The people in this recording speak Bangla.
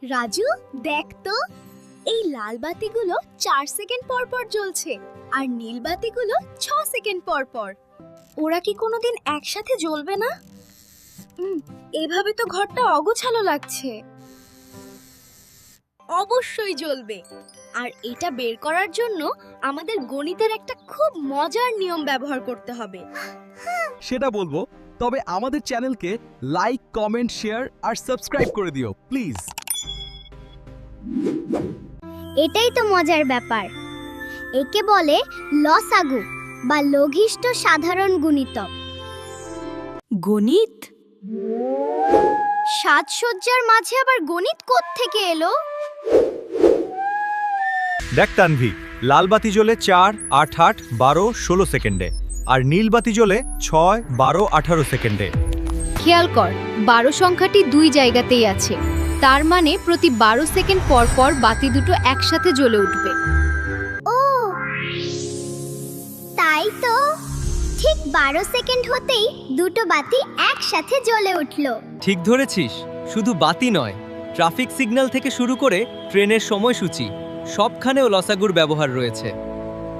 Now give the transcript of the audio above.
রাজু, দেখ তো, এই লাল বাতিগুলো 4 সেকেন্ড পর পর জ্বলছে আর নীল বাতিগুলো 6 সেকেন্ড পর পর। ওরা কি কোনোদিন একসাথে জ্বলবে না? এভাবে তো ঘরটা অগোছালো লাগছে। অবশ্যই জ্বলবে। আর এটা বের করার জন্য আমাদের গণিতের একটা খুব মজার নিয়ম ব্যবহার করতে হবে। সেটা বলবো, তবে আমাদের চ্যানেলকে লাইক, কমেন্ট, শেয়ার আর সাবস্ক্রাইব করে দিও প্লিজ। এটাই তো মজার ব্যাপার। একে বলে লসাগু বা লঘিষ্ঠ সাধারণ গুণিতক। গণিত? সাজসজ্জার মাঝে আবার গণিত কোত্থেকে এলো? দেখ তানভি, লাল বাতি জ্বলে 4, 8, 8, 12, 16 সেকেন্ডে, আর নীল বাতি জ্বলে 6, 12, 18 সেকেন্ডে। খেয়াল কর, 12 সংখ্যাটি দুই জায়গাতেই আছে। তার মানে প্রতি 12 সেকেন্ড পর পর বাতি দুটো একসাথে জ্বলে উঠবে। ও তাই তো, ঠিক 12 সেকেন্ড হতেই দুটো বাতি একসাথে জ্বলে উঠল। ঠিক ধরেছিস। শুধু বাতি নয়, ট্রাফিক সিগন্যাল থেকে শুরু করে ট্রেনের সময়সূচি সবখানেও লসাগুর ব্যবহার রয়েছে।